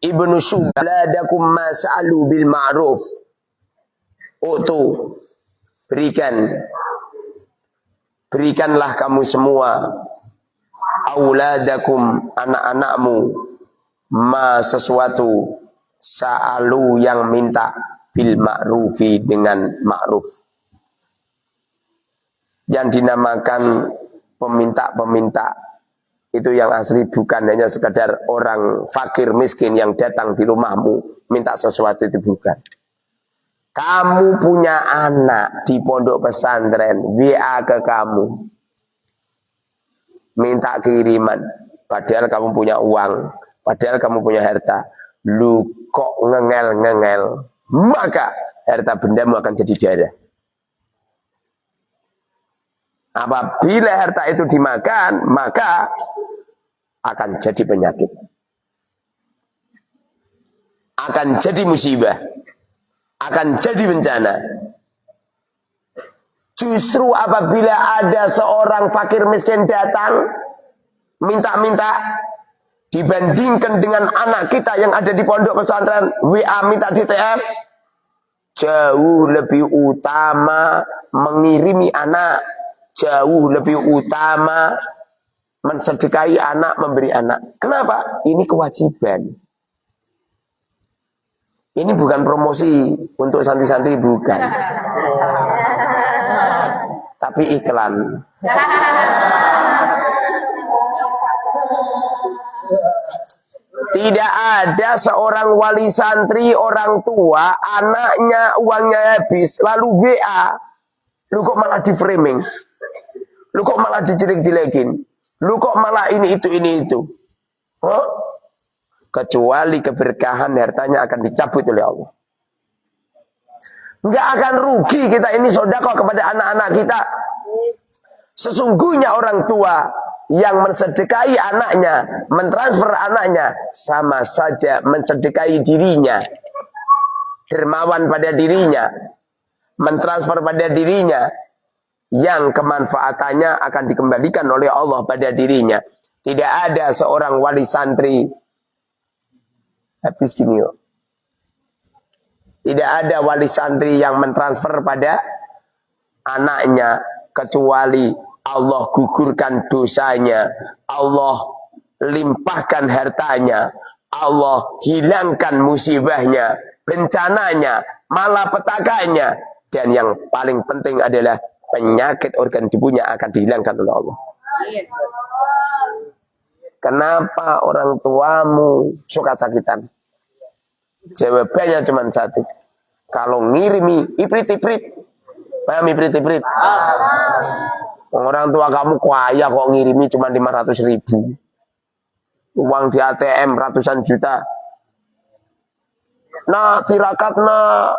Ibnu Syubaladakum mas'alu bil ma'ruf. Berikanlah kamu semua auladakum, anak-anakmu, sesuatu sa'alu yang minta bil ma'rufi, dengan ma'ruf. Yang dinamakan peminta-peminta itu yang asli bukan hanya sekadar orang fakir miskin yang datang di rumahmu minta sesuatu, itu bukan. Kamu punya anak di pondok pesantren, WA ke kamu, minta kiriman, padahal kamu punya uang, padahal kamu punya harta, lu kok ngengel-ngengel, maka harta bendamu akan jadi darah. Apabila harta itu dimakan, maka akan jadi penyakit, akan jadi musibah, akan jadi bencana. Justru apabila ada seorang fakir miskin datang minta-minta, dibandingkan dengan anak kita yang ada di pondok pesantren WA minta DTF, jauh lebih utama mengirimi anak, jauh lebih utama mensedekahi anak, memberi anak. Kenapa? Ini kewajiban. Ini bukan promosi untuk santri-santri, bukan. Tapi iklan. Tidak ada seorang wali santri, orang tua, anaknya uangnya habis, lalu WA. Lu kok malah di framing? Lu kok malah dijelek-jelekin? Lu kok malah ini itu? Huh? Kecuali keberkahan hartanya akan dicabut oleh Allah. Enggak akan rugi kita ini sedekah kepada anak-anak kita. Sesungguhnya orang tua yang mensedekahi anaknya, mentransfer anaknya, sama saja mensedekahi dirinya. Dermawan pada dirinya, mentransfer pada dirinya, yang kemanfaatannya akan dikembalikan oleh Allah pada dirinya. Tidak ada seorang wali santri habis gini yuk. Tidak ada wali santri yang mentransfer pada anaknya kecuali Allah gugurkan dosanya, Allah limpahkan hartanya, Allah hilangkan musibahnya, bencananya, malapetakannya, dan yang paling penting adalah penyakit organ tubuhnya akan dihilangkan oleh Allah. Kenapa orang tuamu suka sakitan? Jawabannya cuma satu. Kalau ngirimi iprit-iprit. Paham iprit-iprit? Orang tua kamu kaya kok ngirimi cuma 500.000. Uang di ATM ratusan juta. Nah, tirakat nah.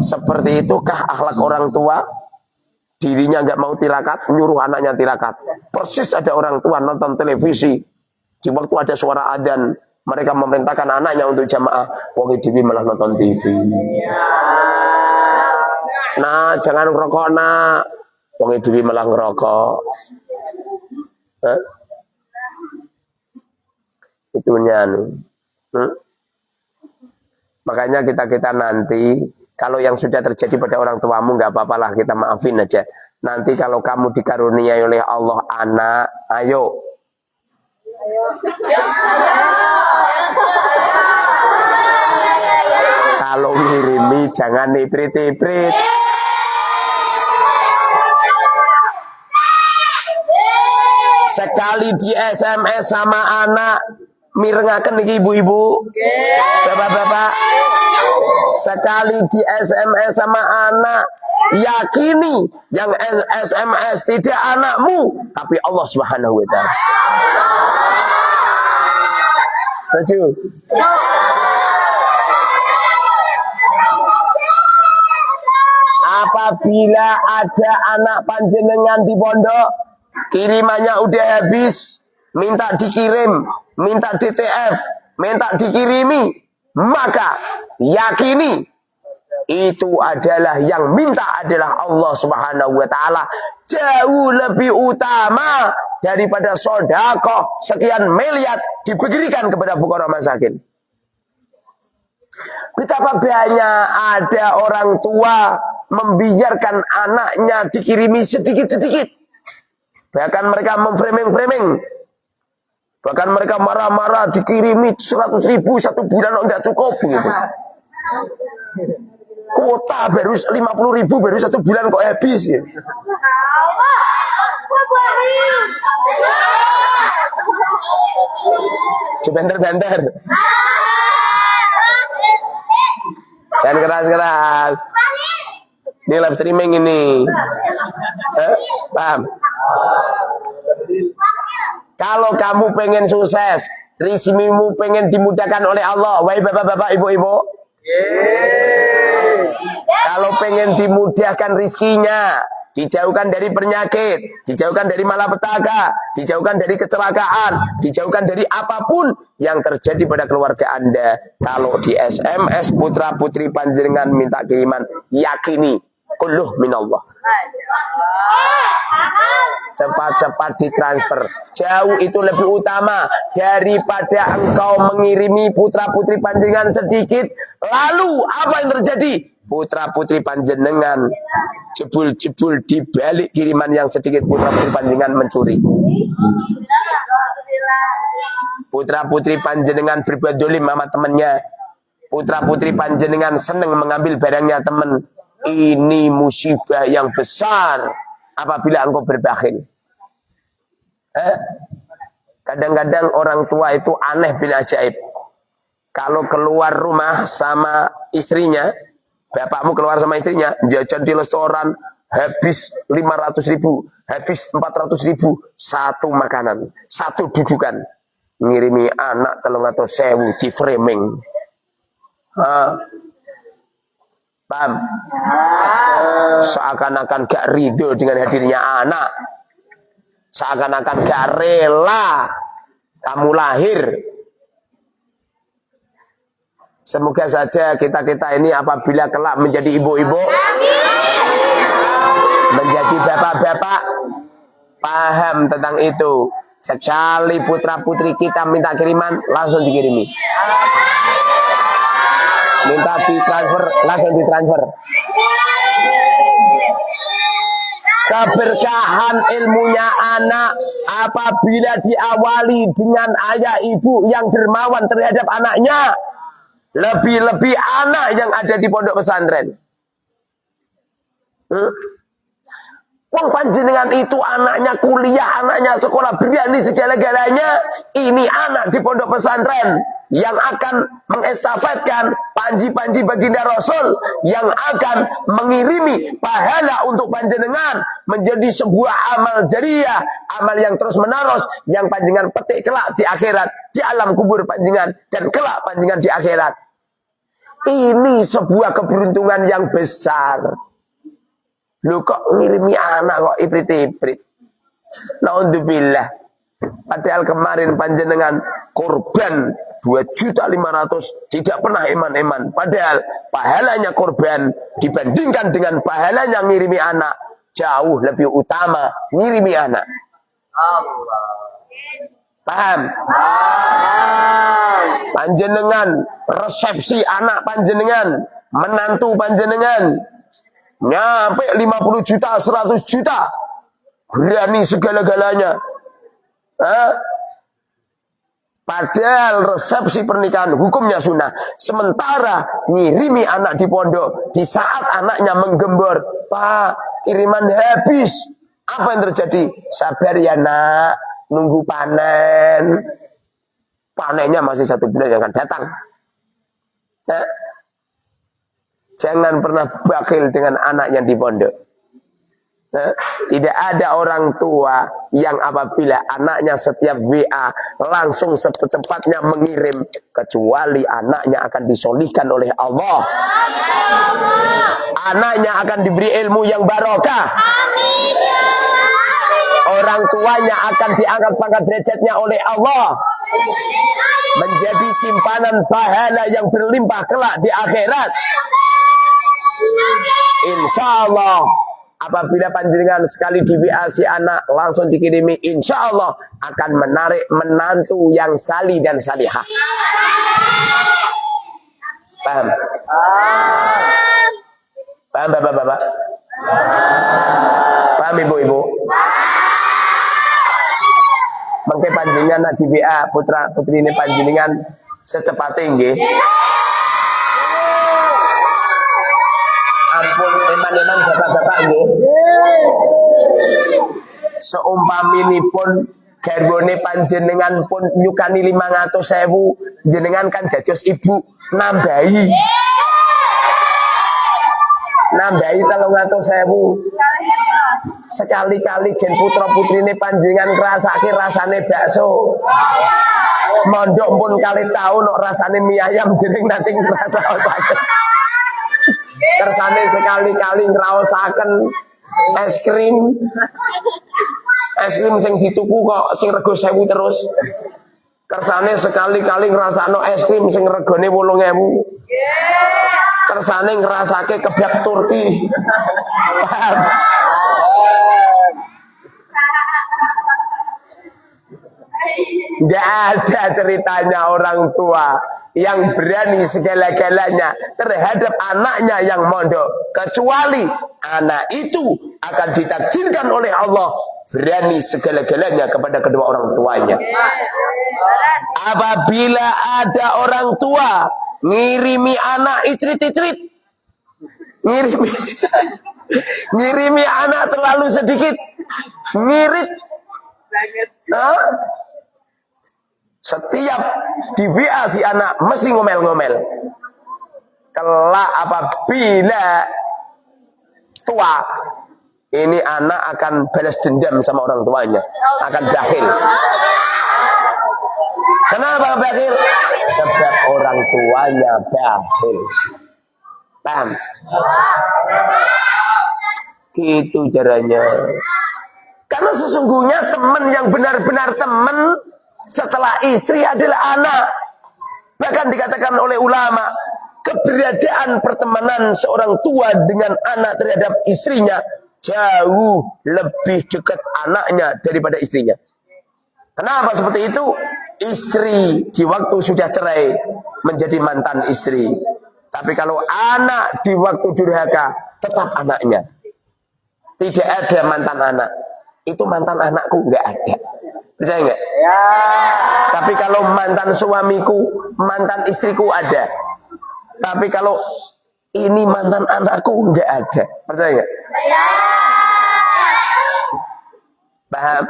Seperti itukah akhlak orang tua? Dirinya nggak mau tirakat, nyuruh anaknya tirakat. Persis ada orang tua nonton televisi. Di waktu ada suara adzan, mereka memerintahkan anaknya untuk jamaah. Wong dewi malah nonton TV. Nah, jangan ngerokok nak. Wong dewi malah ngerokok. Itu nyanu. Makanya kita nanti, kalau yang sudah terjadi pada orang tuamu nggak apa-apalah, kita maafin aja. Nanti kalau kamu dikaruniai oleh Allah anak, ayo. Kalau ngirimi jangan iprit-iprit. Sekali di SMS sama anak, mirengaken iki ibu-ibu, bapak-bapak. Sekali di SMS sama anak, yakini yang SMS tidak anakmu, tapi Allah Subhanahu wa Ta'ala. Setuju? Apabila ada anak panjenengan di pondok, kirimannya udah habis, minta dikirim, minta DTF, minta dikirimi, maka yakini itu adalah yang minta adalah Allah Subhanahu wa Ta'ala. Jauh lebih utama daripada sedekah sekian miliar diberikan kepada fuqara masakin. Betapa banyak ada orang tua membiarkan anaknya dikirimi sedikit-sedikit. Bahkan mereka memframing-framing. Bahkan mereka marah-marah dikirimi 100.000 satu bulan enggak cukup gitu. Kuota baru 50.000 baru satu bulan kok habis gitu. Sebentar-bentar. Jangan keras-keras. Ini live streaming ini. Paham? Kalau kamu pengen sukses, rizkimu pengen dimudahkan oleh Allah, wahai bapak-bapak, ibu-ibu. Kalau pengen dimudahkan rizkinya, dijauhkan dari penyakit, dijauhkan dari malapetaka, dijauhkan dari kecelakaan, dijauhkan dari apapun yang terjadi pada keluarga Anda. Kalau di SMS putra putri panjenengan minta kiriman, yakini kulluh minallah. Cepat-cepat ditransfer. Jauh itu lebih utama daripada engkau mengirimi putra putri panjenengan sedikit. Lalu apa yang terjadi? Putra putri panjenengan jebul-jebul di balik kiriman yang sedikit, putra putri panjenengan mencuri. Putra putri panjenengan berbuat dolim sama temannya. Putra putri panjenengan seneng mengambil barangnya teman. Ini musibah yang besar apabila engkau berbakhil. Kadang-kadang orang tua itu aneh bin ajaib. Kalau keluar rumah sama istrinya, bapakmu keluar sama istrinya, jajan di restoran, habis 500.000, habis 400.000, satu makanan, satu dudukan. Ngirimi anak 300.000 di framing. Paham? Seakan-akan gak ridho dengan hadirnya anak. Seakan-akan gak rela kamu lahir. Semoga saja kita-kita ini apabila kelak menjadi ibu-ibu, menjadi bapak-bapak, paham tentang itu. Sekali putra-putri kita minta kiriman, langsung dikirimi. Minta ditransfer, langsung ditransfer. Keberkahan ilmunya anak apabila diawali dengan ayah ibu yang dermawan terhadap anaknya. Lebih-lebih anak yang ada di pondok pesantren. Wong panjenengan itu anaknya kuliah, anaknya sekolah, berani segala-galanya. Ini anak di pondok pesantren yang akan mengestafetkan panji-panji baginda Rasul, yang akan mengirimi pahala untuk panjenengan menjadi sebuah amal jariah, amal yang terus menerus, yang panjenengan petik kelak di akhirat, di alam kubur panjenengan, dan kelak panjenengan di akhirat. Ini sebuah keberuntungan yang besar. Lu kok ngirimi anak kok ibrit-ibrit. Naudzubillah. Padahal kemarin panjenengan korban 2.500.000 tidak pernah iman-iman. Padahal pahalanya korban dibandingkan dengan pahalanya ngirimi anak jauh lebih utama ngirimi anak. Allah. Paham? Panjenengan resepsi anak panjenengan, menantu panjenengan nyampe 50 juta, 100 juta. Berani segala-galanya. Padahal resepsi pernikahan hukumnya sunnah. Sementara ngirimi anak di pondok, di saat anaknya menggembor, Pak, kiriman habis. Apa yang terjadi? Sabar ya nak, nunggu panen. Panennya masih 1 bulan yang akan datang. Jangan pernah bakhil dengan anak yang di pondok. Tidak ada orang tua yang apabila anaknya setiap WA langsung secepatnya mengirim, kecuali anaknya akan disolihkan oleh Allah. Anaknya akan diberi ilmu yang barokah. Orang tuanya akan diangkat pangkat derajatnya oleh Allah, menjadi simpanan pahala yang berlimpah kelak di akhirat. Insya Allah, apabila panjenengan sekali di WA si anak langsung dikirimi, insya Allah akan menarik menantu yang salih dan salihah. Paham? Paham Bapak-bapak? Paham Ibu-ibu? Mengke panjenengan di BA putra putri ini panjenengan secepatnya nggih. Ampun eman-eman bapak-bapak nggih. Seumpaminipun garwane panjenengan pun nyukani 500.000, jenengan kan dados ibu nambahi 300.000. Sekali-kali gen putra putrine panjenengan ngrasake rasane bakso. Mondok pun kali tahu nok rasane mie ayam dereng nanti ngrasaken. Kersane sekali-kali ngraosaken es krim. Es krim sing dituku kok sing rego 1.000 terus. Kersane sekali-kali ngrasakno es krim sing regane 8.000. Kersane ngrasake kebab Turki. Tidak ada ceritanya orang tua yang berani segala-galanya terhadap anaknya yang mondok, kecuali anak itu akan ditakdirkan oleh Allah berani segala-galanya kepada kedua orang tuanya. Apabila ada orang tua ngirimi anak icrit-icrit, ngirimi anak terlalu sedikit, ngirit, setiap di WA si anak mesti ngomel-ngomel. Kelak apabila tua, ini anak akan balas dendam sama orang tuanya, akan bakhil. Kenapa bakhil? Sebab orang tuanya bakhil. Paham? Gitu caranya. Karena sesungguhnya teman yang benar-benar teman setelah istri adalah anak. Bahkan dikatakan oleh ulama, keberadaan pertemanan seorang tua dengan anak terhadap istrinya jauh lebih dekat anaknya daripada istrinya. Kenapa seperti itu? Istri di waktu sudah cerai menjadi mantan istri. Tapi kalau anak di waktu durhaka tetap anaknya. Tidak ada mantan anak. Itu mantan anakku, nggak ada. Percaya nggak? Ya. Tapi kalau mantan suamiku, mantan istriku ada. Tapi kalau ini mantan anakku, nggak ada. Percaya nggak? Ya. Paham?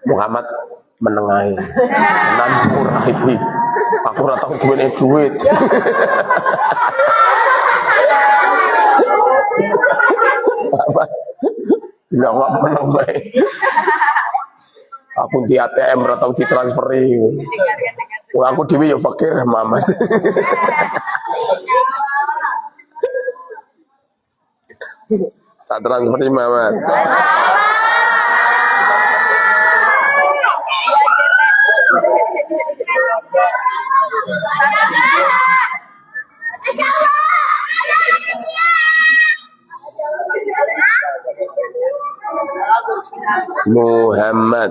Muhammad menengahi. Nan murah iki. Aku ora tau duit. Enggak menang bae. Aku di ATM ora tau ditransferi. Wah aku dhewe ya fakir Muhammad. Tak transferi Muhammad. Muhammad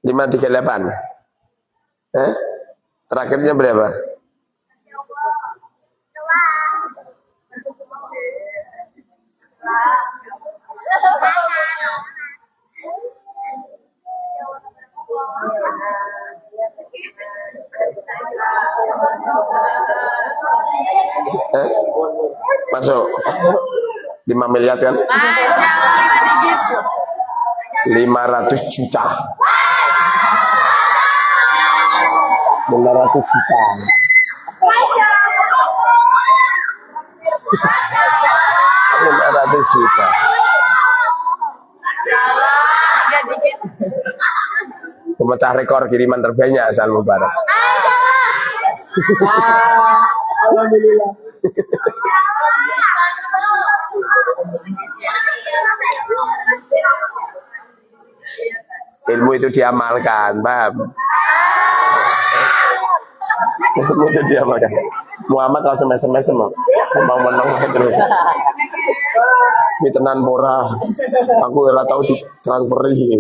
538. Terakhirnya berapa? Masuk 5 miliar kan? 500 juta. 500 juta. 500 juta. Pemecah rekor kiriman terbanyak asal Mubarak. Alhamdulillah. Ilmu itu diamalkan, paham? Ilmu itu diamalkan. Muhammad langsung mesem-mesem mau menang terus. Ini tenan murah. Aku ora tahu di transferi.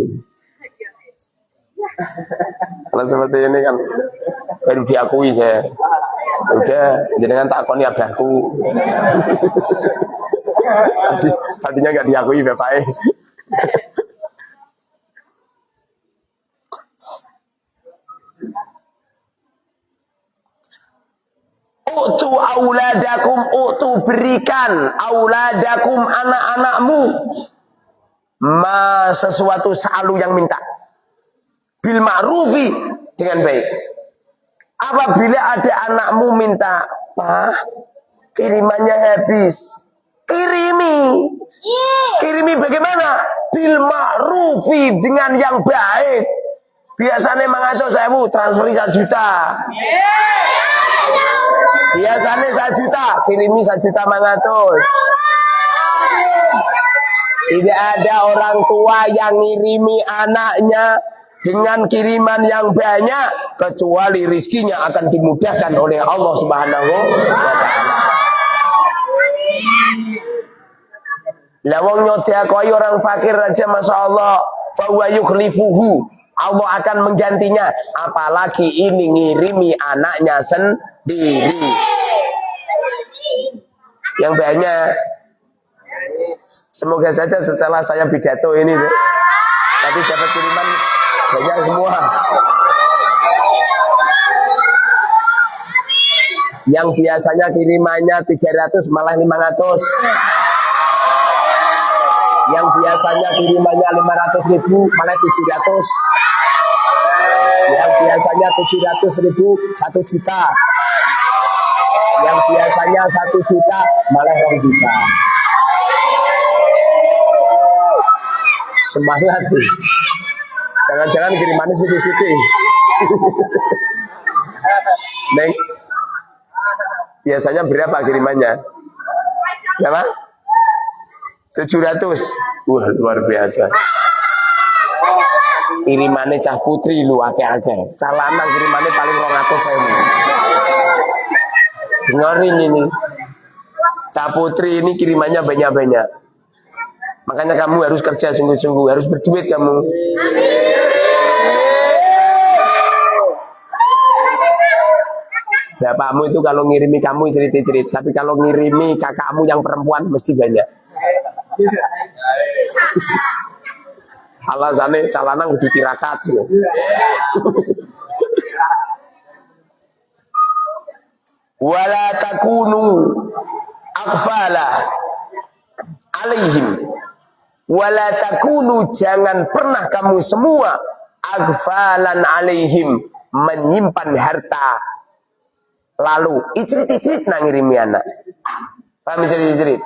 Kalau seperti ini kan baru diakui saya. Udah, jenengan takoni abahku. Tadinya nggak diakui bapaknya. Utu auladakum, utu berikan auladakum anak-anakmu ma sesuatu selalu yang minta bil ma'rufi dengan baik. Apabila ada anakmu minta, "Pak, kirimannya habis." Kirimi bagaimana? Bil ma'rufi dengan yang baik. Biasanya mangato sewu transferi 1 juta. Biasanya 1 juta, kirimi 1 juta mangatus. Tidak ada orang tua yang ngirimi anaknya dengan kiriman yang banyak kecuali rizkinya akan dimudahkan oleh Allah Subhanahu wa taala. Lah wong nyodakoi orang fakir aja Masya Allah, fa huwa yukhlifuhu. Allah akan menggantinya, apalagi ini ngirimi anaknya sendiri. Yang banyak. Semoga saja setelah saya pidato ini nanti dapat kiriman banyak semua. Yang biasanya kirimannya 300 malah 500. Yang biasanya kirimannya 500.000 malah 700. Yang biasanya 700.000 1 juta. Yang biasanya 1 juta malah 2 juta. Semangat tuh. Jangan-jangan kirimannya situ-situ. Neng, biasanya berapa kirimannya? Berapa? 700. Wah, luar biasa. Kirimannya cah putri lu akeh-akeh. Cah lanang kirimannya paling 200.000. Dengerin ini. Cah putri ini kirimannya banyak-banyak. Makanya kamu harus kerja sungguh-sungguh, harus berduit kamu. Bapakmu itu kalau ngirimi kamu cerit-cerit, tapi kalau ngirimi kakakmu yang perempuan mesti banyak. Alasannya calana udah tirakat. Wala takunu akfala alaihim. Wala takunu, jangan pernah kamu semua akfalan alaihim, menyimpan harta lalu icrit-icrit nang ngirimi anak. Paham icrit-icrit?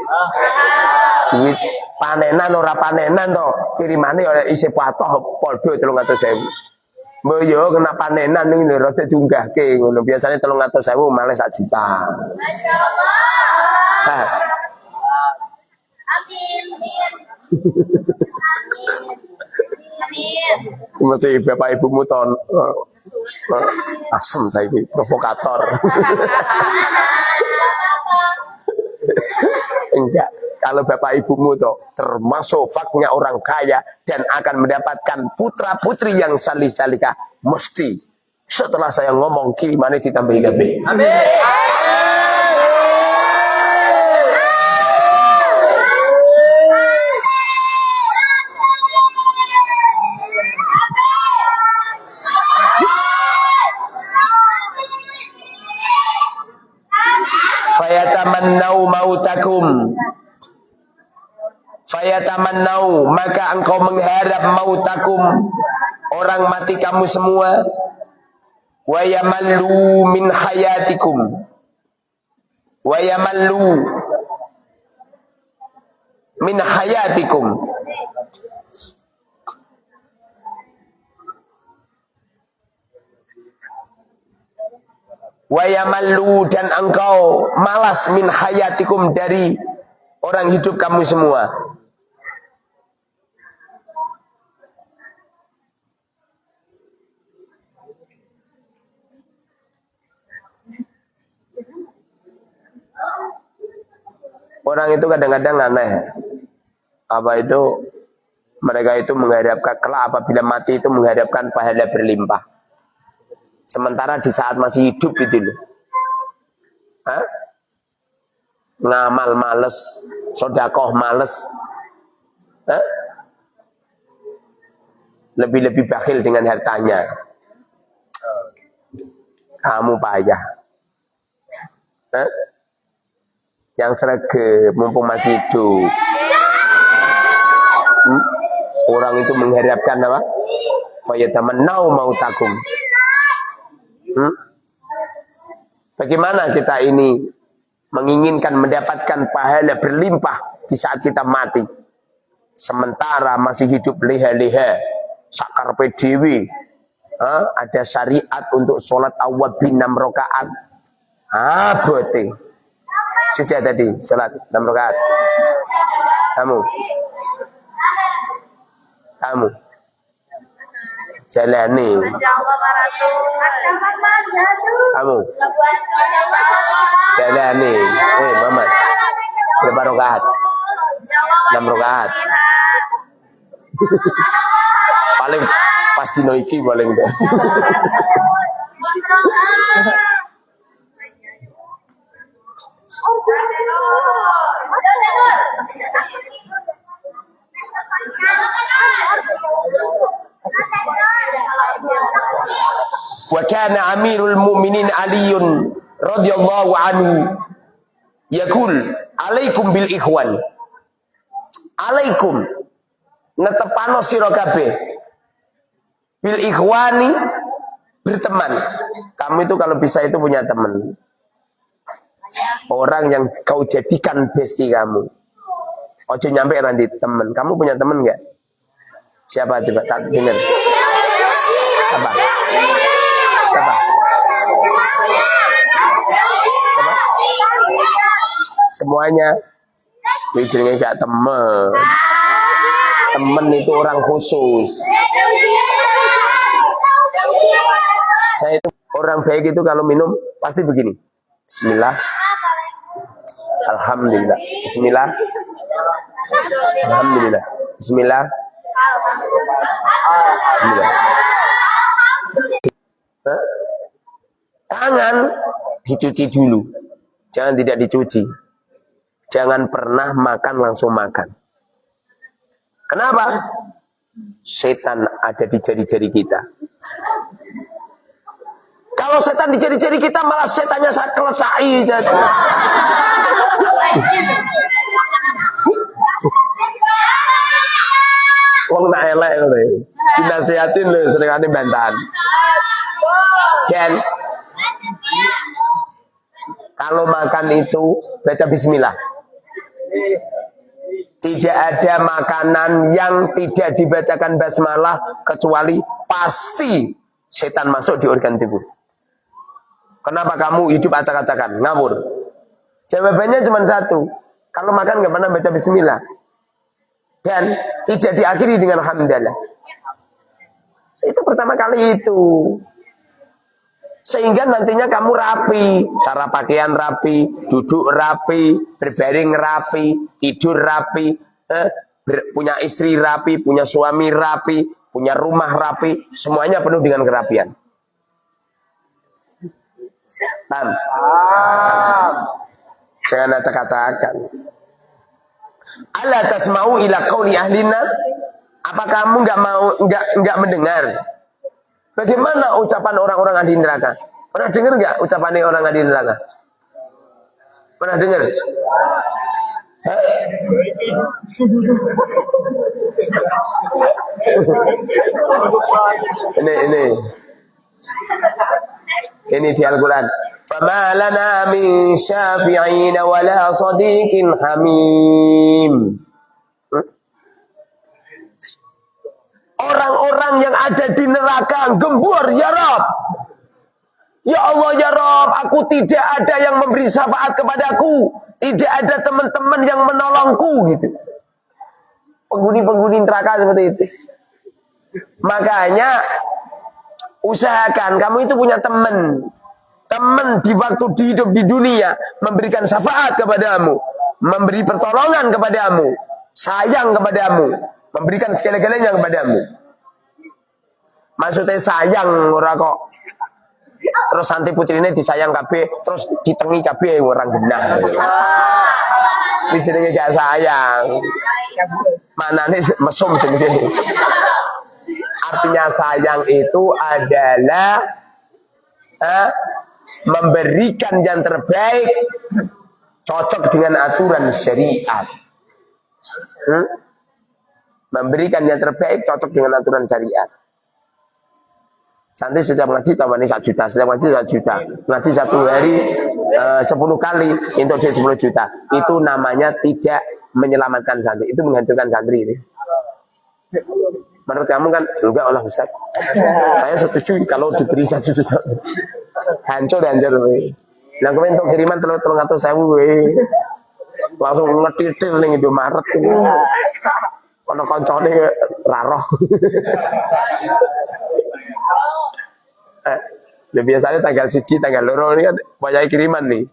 Duit panenan ora panenan to, kirimane ora isih patoh padha 300.000. Mbok yo kena panenan ning rada diunggahke ngono. Biasane 300.000 malah 1 juta. Masyaallah. Amin. Mesti bapak ibumu ton asem saiki provokator. Enggak, kalau bapak ibumu tuh termasuk faknya orang kaya dan akan mendapatkan putra putri yang salih-salihah, mesti setelah saya ngomong kirimannya ditambahi gabe. Amin. Fayatamannau mautakum, fayatamannau, maka engkau mengharap mautakum, orang mati kamu semua, wayamallu min hayatikum, wayamallu min hayatikum, wayamallu, dan engkau malas min hayatikum, dari orang hidup kamu semua. Orang itu kadang-kadang aneh. Apa itu? Mereka itu menghadapkan kelak apabila mati itu menghadapkan pahala berlimpah. Sementara di saat masih hidup itu loh. Hah? Ngamal males, sodakoh males. Hah? Lebih-lebih bakhil dengan hartanya. Kamu payah. Hah? Yang serege mumpung masih hidup. Orang itu mengharapkan apa? Fayatamannau mautakum. Bagaimana kita ini menginginkan mendapatkan pahala berlimpah di saat kita mati, sementara masih hidup leha-leha, sakar PDW. Ada syariat untuk sholat awwab 6 rakaat. Bote. Sudah tadi sholat 6 rakaat. Kamu jalani. Kamu jalani. Mama berapa rakaat? 6 rakaat. Paling pasti noiki paling deh. Wa kana Amirul Mukminin Aliun radhiyallahu anhu yaqul alaikum bil ikhwan. Alaikum netepano sira kabeh bil ikhwani, berteman. Kamu itu kalau bisa itu punya teman. Orang yang kau jadikan bestie kamu. Ojo nyampe nanti teman. Kamu punya teman enggak? Siapa coba tak dengar? Siapa? Siapa? Semuanya. Jenenge gak temen. Temen itu orang khusus. Saya itu orang baik itu kalau minum pasti begini. Bismillah. Alhamdulillah. Bismillah. Alhamdulillah. Bismillah. Alhamdulillah. Tangan dicuci dulu. Jangan tidak dicuci. Jangan pernah makan langsung makan. Kenapa? Setan ada di jari-jari kita. Kalau setan di jari-jari kita, malah setannya saya keletai. Wong nak elek lho. Dinasihatin lho senengane bantahan. Dan kalau makan itu baca bismillah. Tidak ada makanan yang tidak dibacakan basmalah kecuali pasti setan masuk di organ tubuh. Kenapa kamu hidup acak-acakan, ngawur? Jawabannya cuma satu. Kalau makan nggak pernah baca bismillah. Dan tidak diakhiri dengan hamdalah. Itu pertama kali itu. Sehingga nantinya kamu rapi, cara pakaian rapi, duduk rapi, berbaring rapi, tidur rapi, punya istri rapi, punya suami rapi, punya rumah rapi, semuanya penuh dengan kerapian. Paham? Jangan acak-acakan. Ala tasma'u ila qauli ahlina? Apa kamu enggak mendengar? Bagaimana ucapan orang-orang ahli neraka? Pernah dengar enggak ucapan orang ahli neraka? Pernah dengar? Ini di Al-Quran. Fama lana min syafi'in wala sadiqin hamim. Orang-orang yang ada di neraka gembur, ya Rob. Ya Allah, ya Rob, aku tidak ada yang memberi syafaat kepadaku. Tidak ada teman-teman yang menolongku gitu. Penghuni-penghuni neraka seperti itu. Makanya usahakan kamu itu punya teman. Teman di waktu hidup di dunia memberikan syafaat kepadamu. memberi pertolongan kepadamu, sayang kepadamu, memberikan segala-galanya kepadamu. Maksudnya sayang ora kok terus santri putri ini disayang kabeh, terus ditengi kabeh orang genah. Ini jenenge gak sayang. Manane mesum jenenge. Artinya sayang itu adalah memberikan yang terbaik cocok dengan aturan syariat. Memberikan yang terbaik cocok dengan aturan syariat. Santri setiap ngaji tambahnya 1 juta, setiap ngaji 1 juta, ngaji 1 hari 10 kali untuk 10 juta. Itu namanya tidak menyelamatkan santri, itu menghancurkan santri ini. Menurut kamu kan enggak Allah Ustaz. Saya setuju kalau diberi 1 juta. Hancur. Nah, kemarin untuk kiriman 300.000 langsung ngetitil ning Indomaret. Ono koncone raroh. Biasanya tanggal 1, tanggal 2 ini kan banyak kiriman nih.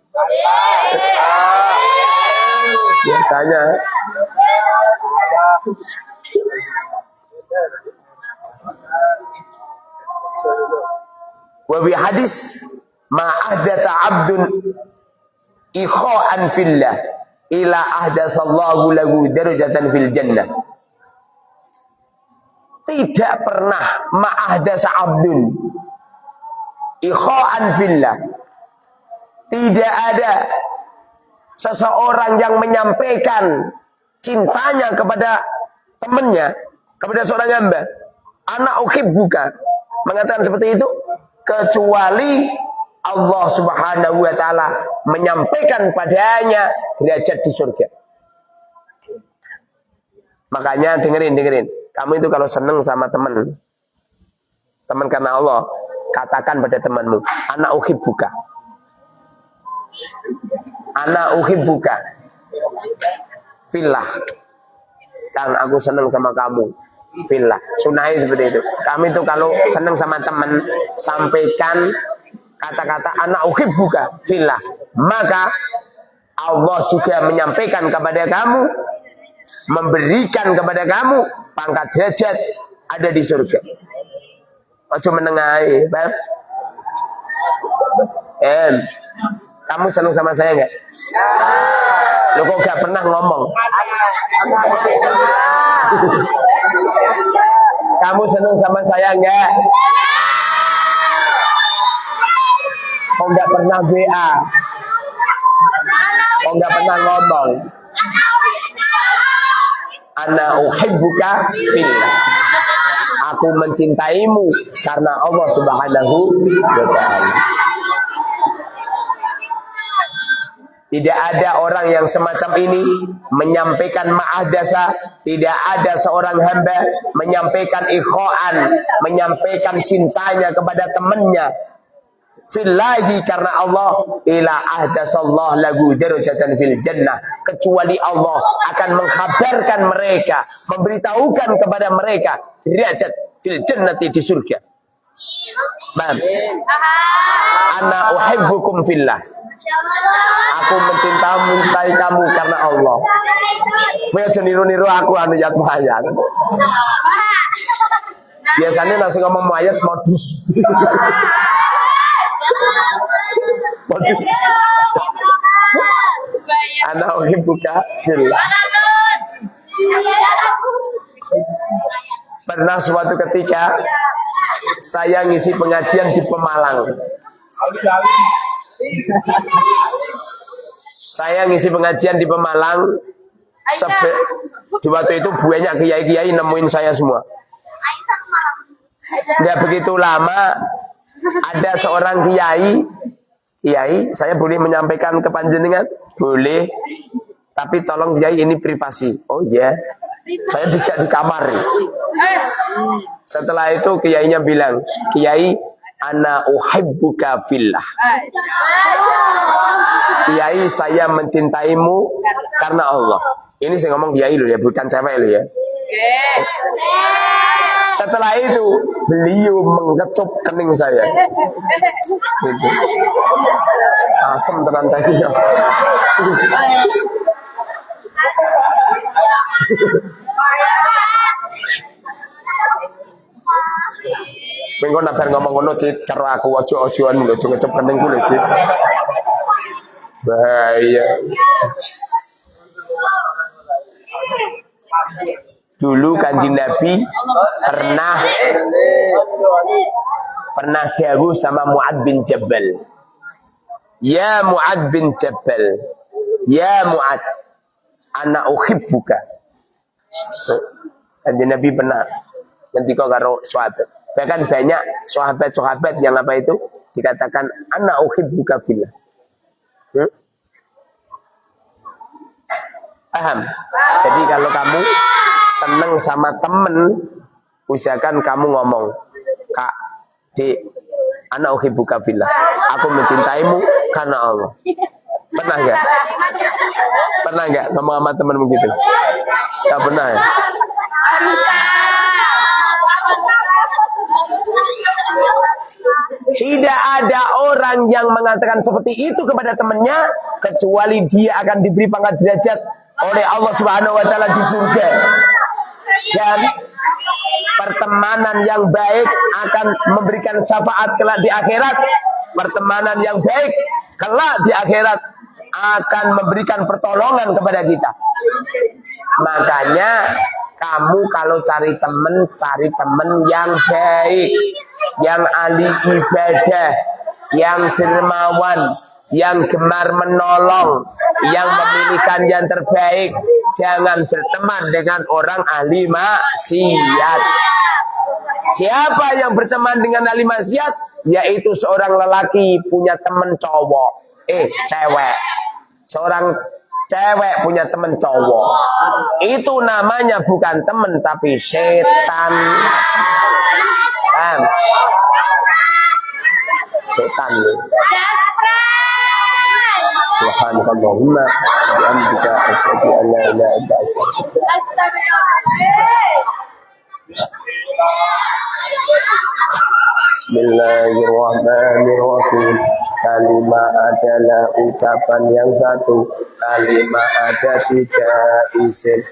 Biasanya. Wa bi hadis ma ahdatha 'abdun ikha'an fillah ila ahdatsallahu lahu darajatan fil jannah. Tidak pernah ma ahdatsa 'abdun ikha'an fillah. Tidak ada seseorang yang menyampaikan cintanya kepada temannya, kepada seorang hamba. Ana uhibbuka, mengatakan seperti itu, kecuali Allah Subhanahu wa taala menyampaikan padanya derajat di surga. Makanya dengerin. Kamu itu kalau seneng sama teman karena Allah, katakan pada temanmu, ana uhibbuka. Ana uhibbuka fillah. Kang, aku seneng sama kamu fillah. Sunai seperti itu. Kami itu kalau seneng sama teman, sampaikan kata-kata ana uhibbuka fillah. Maka Allah juga menyampaikan kepada kamu, memberikan kepada kamu pangkat derajat ada di surga. Ojo menengahi, Bang. Kamu seneng sama saya enggak? Lo kok gak pernah ngomong? Kamu seneng sama saya enggak? Kok gak pernah WA? Kok gak pernah ngomong? Ana uhibbuka fillah. Aku mencintaimu karena Allah Subhanahu wa ta'ala. Tidak ada orang yang semacam ini menyampaikan ma'ahdasa. Tidak ada seorang hamba menyampaikan ikhwan, menyampaikan cintanya kepada temannya fillahi karena Allah, ila ahdasallahu lahu darajatan fil jannah, kecuali Allah akan mengkhabarkan mereka, memberitahukan kepada mereka derajat fil jannati di surga. Bang, ana uhibbukum fillah. Aku mencintai kamu karena Allah. Kowe aja niru-niru aku anu ayat ayat. Biasanya nasi ngomong ayat modus. Modus. Ana uhibbuka fillah. Pernah suatu ketika saya ngisi pengajian di Pemalang. Saya ngisi pengajian di Pemalang. Di waktu itu banyak kiai-kiai nemuin saya semua. Nggak begitu lama ada seorang kiai, saya boleh menyampaikan ke panjenengan? Boleh. Tapi tolong kiai ini privasi. Oh iya. Saya dijak di kamar. Setelah itu kiainya bilang, Kiai, ana uhibbuka fillah. Kiai, saya mencintaimu karena Allah. Ini saya ngomong kiai loh ya, bukan cewek loh ya. Setelah itu beliau mengecup kening saya. Gitu. Asem tenan tadi. Mengko nak bar ngomong ngono Cit, karo aku ojo-ojoan lho, ojo ngecep kening ku lho Cit. Bahaya. Dulu Kanjeng Nabi pernah dawuh sama Mu'ad bin Jabal. Ya Mu'ad bin Jabal, ya Mu'ad, ana uhibbuka. Kanjeng Nabi pernah ngendika karo sahabat. Bahkan banyak sahabat-sahabat yang apa itu dikatakan ana uhibbuka fillah. Paham? Jadi kalau kamu seneng sama temen, usahakan kamu ngomong, Kak, Dek, ana uhibbuka fillah. Aku mencintaimu karena Allah. Pernah enggak? Pernah enggak ngomong sama temen begitu? Enggak pernah ya? Tidak ada orang yang mengatakan seperti itu kepada temannya kecuali dia akan diberi pangkat derajat oleh Allah Subhanahu wa taala di surga. Dan pertemanan yang baik akan memberikan syafaat kelak di akhirat. Pertemanan yang baik kelak di akhirat akan memberikan pertolongan kepada kita. Makanya kamu kalau cari teman yang baik, yang ahli ibadah, yang dermawan, yang gemar menolong, yang memilihkan yang terbaik. Jangan berteman dengan orang ahli maksiat. Siapa yang berteman dengan ahli maksiat? Yaitu seorang lelaki punya teman cowok. Cewek. Seorang cewek punya teman cowok. Itu namanya bukan teman tapi setan. Setan. Subhanallahumma bihamdika asyhadu an la ilaha illa anta Bismillahirrahmanirrahim. Kalimat adalah ucapan yang satu. Kalimat ada tiga isim.